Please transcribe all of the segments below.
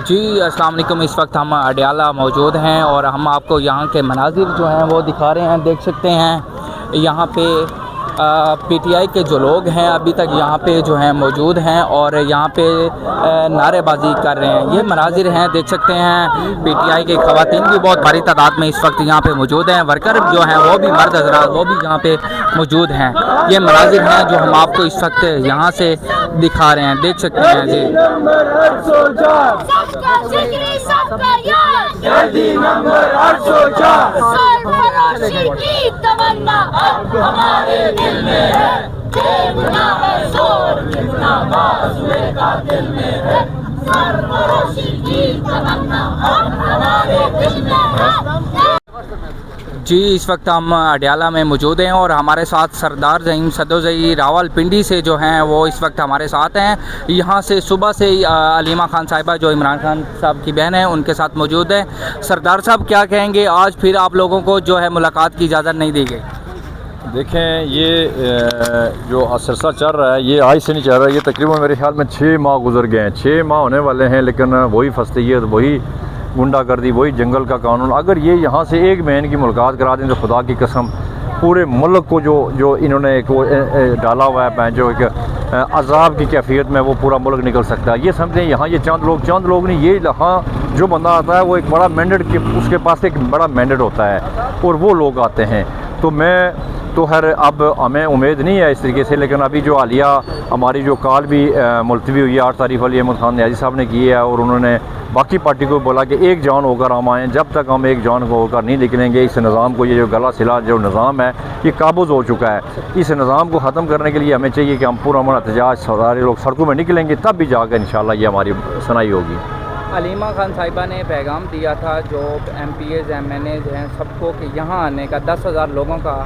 जी अस्सलाम वालेकुम। इस वक्त हम अडयाला मौजूद हैं और हम आपको यहाँ के मनाजिर जो हैं वो दिखा रहे हैं। देख सकते हैं यहाँ पे पीटीआई के जो लोग हैं अभी तक यहाँ पे जो हैं मौजूद हैं और यहाँ पे नारेबाजी कर रहे हैं। ये मनाजिर हैं, देख सकते हैं पीटीआई के ख़वातीन भी बहुत भारी तादाद में इस वक्त यहाँ पे मौजूद हैं। वर्कर जो हैं वो भी मर्द हज़रात वो भी यहाँ पे मौजूद हैं। ये मनाजिर हैं जो हम आपको इस वक्त यहाँ से दिखा रहे हैं, देख सकते हैं जी। जी इस वक्त हम अडयाला में मौजूद हैं और हमारे साथ सरदार ज़हीम सदोज़ई रावलपिंडी से जो हैं वो इस वक्त हमारे साथ हैं। यहाँ से सुबह से अलीमा खान साहिबा जो इमरान खान साहब की बहन है उनके साथ मौजूद हैं। सरदार साहब क्या कहेंगे, आज फिर आप लोगों को जो है मुलाकात की इजाज़त नहीं दी गई? देखें, ये जो अरसा चल रहा है ये आज से नहीं चल रहा है। ये तकरीबन मेरे ख्याल में 6 माह गुजर गए हैं, 6 माह होने वाले हैं, लेकिन वही फस्तैयत, वही गुंडागर्दी, वही जंगल का कानून। अगर ये यहाँ से एक महीने की मुलाकात करा दें तो खुदा की कसम पूरे मुल्क को जो इन्होंने एक वो डाला हुआ है, जो एक अजाब की कैफियत में वो पूरा मुल्क निकल सकता है। ये समझें यहाँ ये चंद लोग नहीं, ये यहाँ जो बंदा आता है वो एक बड़ा मैंडेट के उसके पास एक बड़ा मैंडेट होता है और वो लोग आते हैं। तो मैं तो अब हमें उम्मीद नहीं है इस तरीके से, लेकिन अभी जो हालिया हमारी जो कॉल भी मुलतवी हुई है 8 तारीख वाली अहमद खान न्याजी साहब ने की है और उन्होंने बाकी पार्टी को बोला कि एक जान होकर हम आएँ। जब तक हम एक जान होकर नहीं निकलेंगे इस निज़ाम को, ये जो गला सिला जो निज़ाम है ये काबूज़ हो चुका है। इस निज़ाम को ख़त्म करने के लिए हमें चाहिए कि हम पूरा एहतजाज सारे लोग सड़कों में निकलेंगे, तब भी जाकर इंशाल्लाह ये हमारी सुनाई होगी। अलीमा खान साहिबा ने पैगाम दिया था जो MPs MNAs हैं सबको कि यहाँ आने का 10,000 लोगों का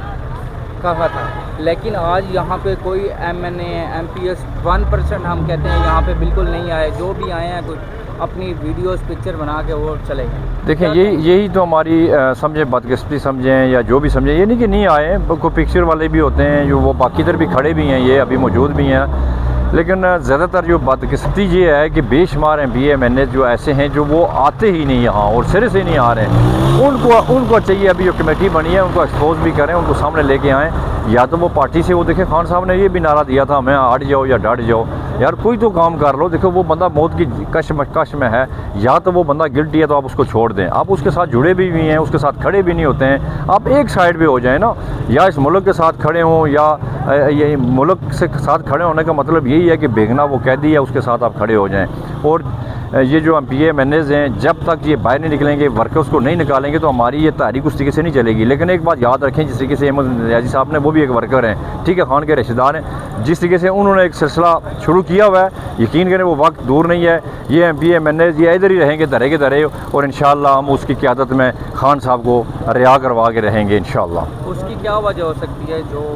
कहा था, लेकिन आज यहाँ पे कोई MNA MPs 1% हम कहते हैं यहाँ पे बिल्कुल नहीं आए। जो भी आए हैं कुछ अपनी वीडियोस पिक्चर बना के वो चले गए। देखें, यही तो हमारी समझे बदकिस्मती समझें या जो भी समझें, ये नहीं कि नहीं आए, कोई पिक्चर वाले भी होते हैं जो वो बाकी इधर भी खड़े भी हैं, ये अभी मौजूद भी हैं। लेकिन ज़्यादातर जो बदकिस्मती ये है कि बेशुमार MPs MNAs जो ऐसे हैं जो वो आते ही नहीं यहाँ और सिरे से नहीं आ रहे हैं। उनको चाहिए अभी जो कमेटी बनी है उनको एक्सपोज भी करें, उनको सामने लेके आएँ। या तो वो पार्टी से वो देखें, खान साहब ने ये भी नारा दिया था हमें हट जाओ या डट जाओ, यार कोई तो काम कर लो। देखो वो बंदा मौत की कश में है, या तो वो बंदा गिल्टी है तो आप उसको छोड़ दें। आप उसके साथ जुड़े भी हैं, उसके साथ खड़े भी नहीं होते हैं, आप एक साइड पे हो जाए ना, या इस मुल्क के साथ खड़े हों या ये मुल्क से साथ खड़े होने का मतलब यही है कि बेगना वो कैदी है उसके साथ आप खड़े हो जाएँ। और ये जो MPs MNAs हैं जब तक ये बाहर नहीं निकलेंगे, वर्कर्स को नहीं निकालेंगे तो हमारी ये तहरीक उस तरीके से नहीं चलेगी। लेकिन एक बात याद रखें, जिस तरीके से अहमद न्याजी साहब ने, वो भी एक वर्कर हैं, ठीक है, खान के रिश्तेदार हैं, जिस तरीके से उन्होंने एक सिलसिला शुरू किया हुआ है, यकीन करें वो वक्त दूर नहीं है। ये MPs MNAs ये इधर ही रहेंगे धरे के धरे, और इंशाअल्लाह हम उसकी क़यादत में खान साहब को रिहा करवा के रहेंगे इंशाअल्लाह। उसकी क्या वजह हो सकती है जो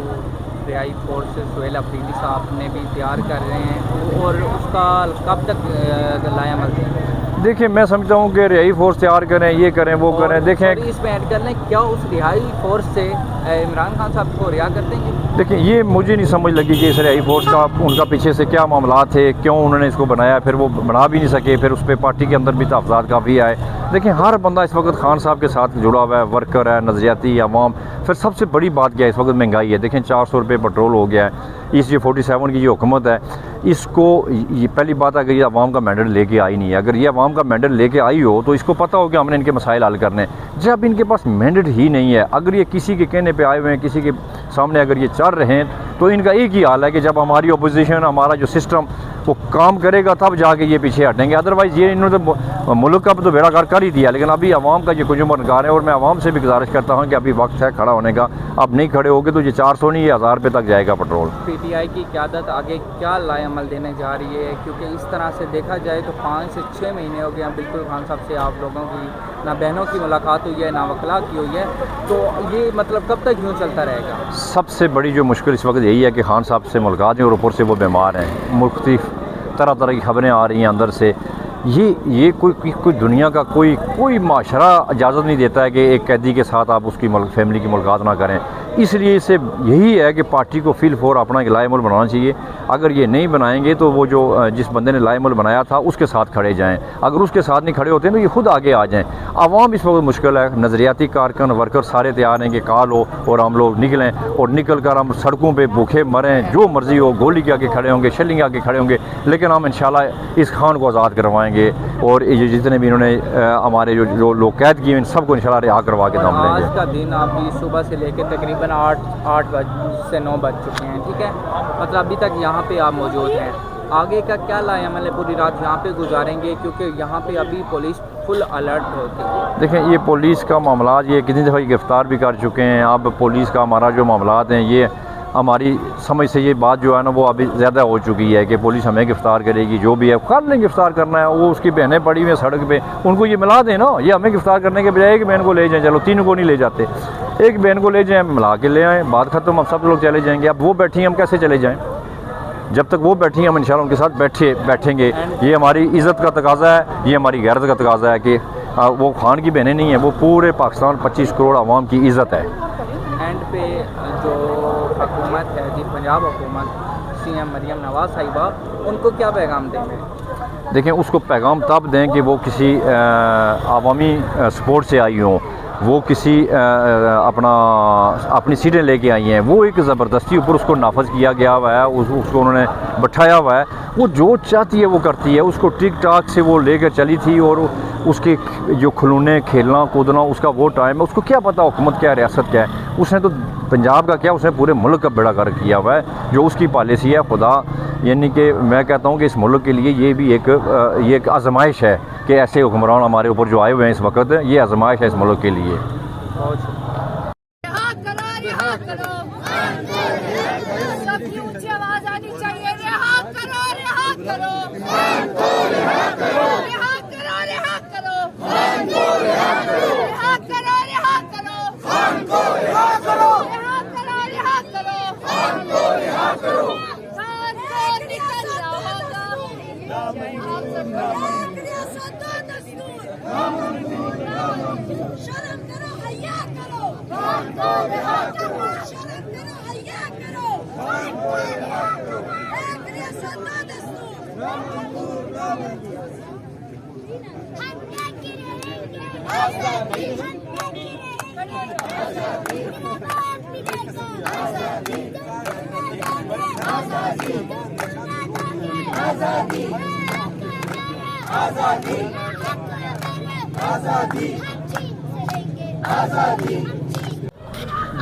रिहाई फोर्स सुहेल अफरीदी साहब ने भी तैयार कर रहे हैं, और उसका कब तक लायामल है? देखिए, मैं समझता हूँ कि रिहाई फोर्स तैयार करें, ये करें वो करें। देखें, इसमें ऐड कर लें, क्या उस रिहाई फोर्स से इमरान खान साहब को रिहा कर देंगे? देखिए, ये मुझे नहीं समझ लगी कि इस रिहाई फोर्स का उनका पीछे से क्या मामला थे, क्यों उन्होंने इसको बनाया, फिर वो बना भी नहीं सके, फिर उस पर पार्टी के अंदर भी तहफ़्ज़ात काफ़ी आए। देखिए, हर बंदा इस वक्त खान साहब के साथ जुड़ा हुआ है, वर्कर है, नज़रियाती अवाम। फिर सबसे बड़ी बात क्या है, इस वक्त महंगाई है। देखें, 400 रुपये पेट्रोल हो गया है। इस जो 47 की जो हुकूमत है, इसको ये पहली बात, अगर ये अवाम का मैंडेट लेके आई नहीं है, अगर ये अवाम का मैंडेट लेके आई हो तो इसको पता हो कि हमने इनके मसाइल हल करने। जब इनके पास मैंडेट ही नहीं है, अगर ये किसी के कहने पे आए हुए हैं, किसी के सामने अगर ये चल रहे हैं, तो इनका एक ही हाल है कि जब हमारी अपोजिशन, हमारा जो सिस्टम वो काम करेगा तब जाके ये पीछे हटेंगे। अदरवाइज़ ये इन्होंने तो मुल्क का तो बेड़ा कर ही दिया, लेकिन अभी आवाम का ये कुछ उम्रगार है। और मैं आवाम से भी गुजारिश करता हूँ कि अभी वक्त है खड़ा होने का। अब नहीं खड़े होगे तो ये 400 नहीं, ये 1000 रुपये तक जाएगा पेट्रोल। PTI की क़यादत आगे क्या लाएअमल देने जा रही है? क्योंकि इस तरह से देखा जाए तो 5 से 6 महीने हो गए हैं बिल्कुल खान साहब से आप लोगों की ना बहनों की मुलाकात हुई है ना वकला की हुई है, तो ये मतलब कब तक यूँ चलता रहेगा? सबसे बड़ी जो मुश्किल इस वक्त यही है कि खान साहब से मुलाकात है और ऊपर से वो बीमार हैं। मुख्तलिफ तरह तरह की खबरें आ रही हैं अंदर से। ये कोई दुनिया का कोई माशरा इजाज़त नहीं देता है कि एक कैदी के साथ आप उसकी फैमिली की मुलाकात ना करें। इसलिए इससे यही है कि पार्टी को फील फॉर अपना एक लाएमुल बनाना चाहिए। अगर ये नहीं बनाएंगे तो वो जो जिस बंदे ने लाएमुल बनाया था उसके साथ खड़े जाएं, अगर उसके साथ नहीं खड़े होते हैं तो ये खुद आगे आ जाएं। आवाम इस वक्त मुश्किल है, नज़रियाती कारकन वर्कर सारे तैयार हैं कि कॉल हो और हम लोग निकलें और निकल कर हम सड़कों पर भूखे मरें, जो मर्जी हो, गोली के आगे खड़े होंगे, शेलिंग आगे खड़े होंगे, लेकिन हम इंशाल्लाह इस खान को आज़ाद करवाएंगे और ये जितने भी इन्होंने हमारे जो लोग कैद किए इन सबको इंशाल्लाह रिहा करवा के दम लेंगे। आज का दिन अभी सुबह से लेकर तकरीबन 8 से 9 बज चुके हैं, ठीक है, मतलब अभी तक यहाँ पे आप मौजूद हैं। आगे का क्या लाएमल है, पूरी रात यहाँ पे गुजारेंगे क्योंकि यहाँ पे अभी पुलिस फुल अलर्ट होती है। देखें ये पुलिस का मामला ये कितनी दफ़ा गिरफ़्तार भी कर चुके हैं। अब पुलिस का हमारा जो मामला हैं ये हमारी समझ से ये बात जो है ना वो अभी ज़्यादा हो चुकी है कि पुलिस हमें गिरफ़्तार करेगी, जो भी है कर लें, गिरफ़्तार करना है। वो उसकी बहनें पड़ी हुई हैं सड़क पे, उनको ये मिला दें ना, ये हमें गिरफ़्तार करने के बजाय एक बहन को ले जाएं, चलो 3 को नहीं ले जाते, एक बहन को ले जाएं, मिला के ले आएँ, बात ख़त्म, हम सब लोग चले जाएंगे। अब वो बैठी हैं, हम कैसे चले जाएँ? जब तक वो बैठी हैं हम इंशाल्लाह उनके साथ बैठेंगे। ये हमारी इज़्ज़त का तकाज़ा है, ये हमारी गैरत का तकाज़ा है कि वो खान की बहनें नहीं हैं, वो पूरे पाकिस्तान 25 करोड़ आवाम की इज़्ज़त है। एंड पे जो हुकूमत है जी, पंजाब हुकूमत, CM मरियम नवाज़ साहिबा, उनको क्या पैगाम देंगे? देखें उसको पैगाम तब दें कि वो किसी आवामी सपोर्ट से आई हों, वो किसी अपनी सीटें लेके आई हैं, वो एक ज़बरदस्ती ऊपर उसको नाफज किया गया हुआ है, उसको उन्होंने बैठाया हुआ है, वो जो चाहती है वो करती है। उसको टिक टाक से वो लेकर चली थी और उसके जो खिलौने खेलना कूदना उसका वो टाइम है, उसको क्या पता हुकूमत क्या है, रियासत क्या है। उसने तो पंजाब का क्या, उसने पूरे मुल्क का बेड़ा गर्क किया हुआ है। जो उसकी पॉलिसी है खुदा, यानी कि मैं कहता हूँ कि इस मुल्क के लिए ये भी एक आजमाइश है कि ऐसे हुक्मरान हमारे ऊपर जो आए हुए हैं इस वक्त, ये आजमाइश है इस मुल्क के लिए।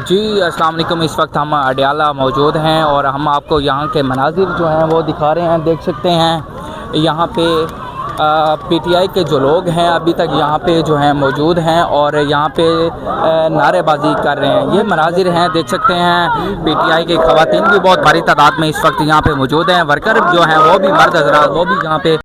जी अस्सलाम वालेकुम, इस वक्त हम अडियाला मौजूद हैं और हम आपको यहाँ के मनाजिर जो हैं वो दिखा रहे हैं। देख सकते हैं यहाँ पे PTI के जो लोग हैं अभी तक यहाँ पे जो हैं मौजूद हैं और यहाँ पे नारेबाजी कर रहे हैं। ये मनाजिर हैं, देख सकते हैं PTI की ख़वातीन भी बहुत भारी तादाद में इस वक्त यहाँ पे मौजूद हैं। वर्कर जो हैं वो भी मर्द हज़रात वो भी यहाँ पे